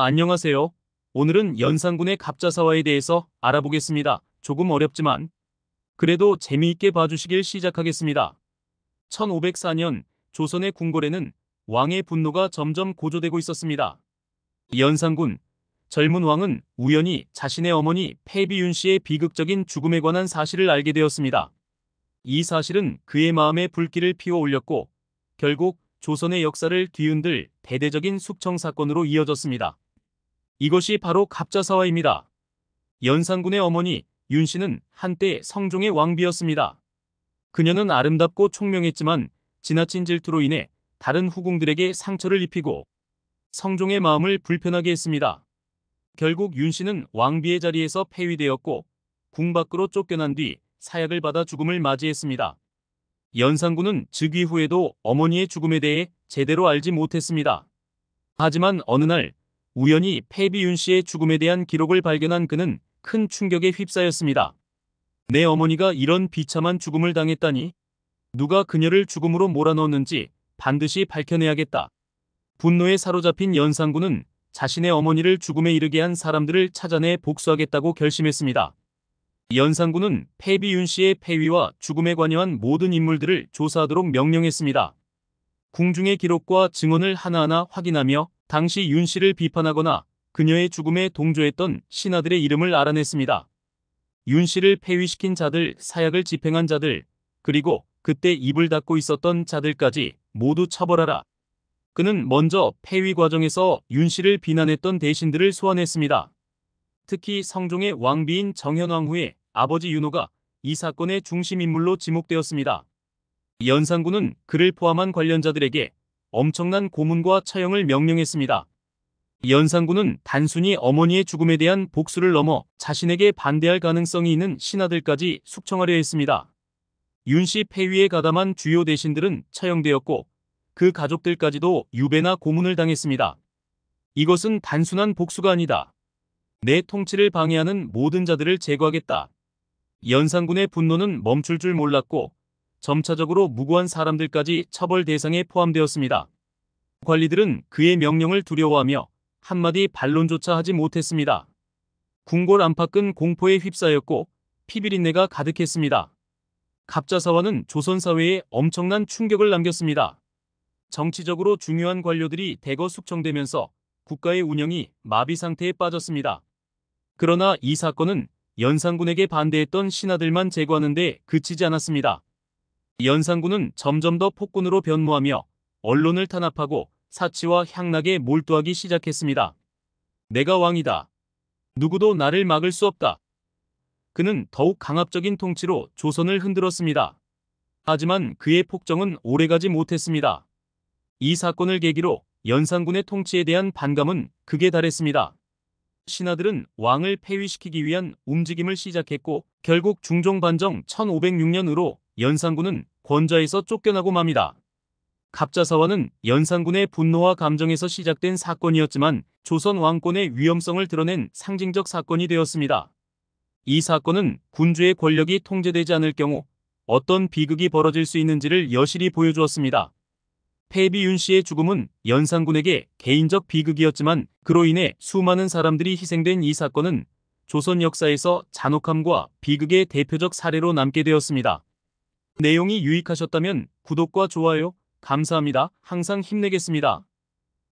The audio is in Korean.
안녕하세요. 오늘은 연산군의 갑자사화에 대해서 알아보겠습니다. 조금 어렵지만 그래도 재미있게 봐주시길 시작하겠습니다. 1504년 조선의 궁궐에는 왕의 분노가 점점 고조되고 있었습니다. 연산군, 젊은 왕은 우연히 자신의 어머니 패비윤 씨의 비극적인 죽음에 관한 사실을 알게 되었습니다. 이 사실은 그의 마음에 불길을 피워 올렸고 결국 조선의 역사를 뒤흔들 대대적인 숙청 사건으로 이어졌습니다. 이것이 바로 갑자사화입니다. 연산군의 어머니 윤 씨는 한때 성종의 왕비였습니다. 그녀는 아름답고 총명했지만 지나친 질투로 인해 다른 후궁들에게 상처를 입히고 성종의 마음을 불편하게 했습니다. 결국 윤 씨는 왕비의 자리에서 폐위되었고 궁 밖으로 쫓겨난 뒤 사약을 받아 죽음을 맞이했습니다. 연산군은 즉위 후에도 어머니의 죽음에 대해 제대로 알지 못했습니다. 하지만 어느 날 우연히 패비윤 씨의 죽음에 대한 기록을 발견한 그는 큰 충격에 휩싸였습니다. 내 어머니가 이런 비참한 죽음을 당했다니? 누가 그녀를 죽음으로 몰아넣었는지 반드시 밝혀내야겠다. 분노에 사로잡힌 연산군은 자신의 어머니를 죽음에 이르게 한 사람들을 찾아내 복수하겠다고 결심했습니다. 연산군은 패비윤 씨의 폐위와 죽음에 관여한 모든 인물들을 조사하도록 명령했습니다. 궁중의 기록과 증언을 하나하나 확인하며 당시 윤 씨를 비판하거나 그녀의 죽음에 동조했던 신하들의 이름을 알아냈습니다. 윤 씨를 폐위시킨 자들, 사약을 집행한 자들, 그리고 그때 입을 닫고 있었던 자들까지 모두 처벌하라. 그는 먼저 폐위 과정에서 윤 씨를 비난했던 대신들을 소환했습니다. 특히 성종의 왕비인 정현왕후의 아버지 윤호가 이 사건의 중심 인물로 지목되었습니다. 연산군은 그를 포함한 관련자들에게 엄청난 고문과 처형을 명령했습니다. 연산군은 단순히 어머니의 죽음에 대한 복수를 넘어 자신에게 반대할 가능성이 있는 신하들까지 숙청하려 했습니다. 윤 씨 폐위에 가담한 주요 대신들은 처형되었고 그 가족들까지도 유배나 고문을 당했습니다. 이것은 단순한 복수가 아니다. 내 통치를 방해하는 모든 자들을 제거하겠다. 연산군의 분노는 멈출 줄 몰랐고 점차적으로 무고한 사람들까지 처벌 대상에 포함되었습니다. 관리들은 그의 명령을 두려워하며 한마디 반론조차 하지 못했습니다. 궁궐 안팎은 공포에 휩싸였고 피비린내가 가득했습니다. 갑자사화는 조선 사회에 엄청난 충격을 남겼습니다. 정치적으로 중요한 관료들이 대거 숙청되면서 국가의 운영이 마비 상태에 빠졌습니다. 그러나 이 사건은 연산군에게 반대했던 신하들만 제거하는 데 그치지 않았습니다. 연산군은 점점 더 폭군으로 변모하며 언론을 탄압하고 사치와 향락에 몰두하기 시작했습니다. 내가 왕이다. 누구도 나를 막을 수 없다. 그는 더욱 강압적인 통치로 조선을 흔들었습니다. 하지만 그의 폭정은 오래가지 못했습니다. 이 사건을 계기로 연산군의 통치에 대한 반감은 극에 달했습니다. 신하들은 왕을 폐위시키기 위한 움직임을 시작했고 결국 중종반정 1506년으로 연산군은 권좌에서 쫓겨나고 맙니다. 갑자사화는 연산군의 분노와 감정에서 시작된 사건이었지만 조선 왕권의 위험성을 드러낸 상징적 사건이 되었습니다. 이 사건은 군주의 권력이 통제되지 않을 경우 어떤 비극이 벌어질 수 있는지를 여실히 보여주었습니다. 패비윤 씨의 죽음은 연산군에게 개인적 비극이었지만 그로 인해 수많은 사람들이 희생된 이 사건은 조선 역사에서 잔혹함과 비극의 대표적 사례로 남게 되었습니다. 내용이 유익하셨다면 구독과 좋아요, 감사합니다. 항상 힘내겠습니다.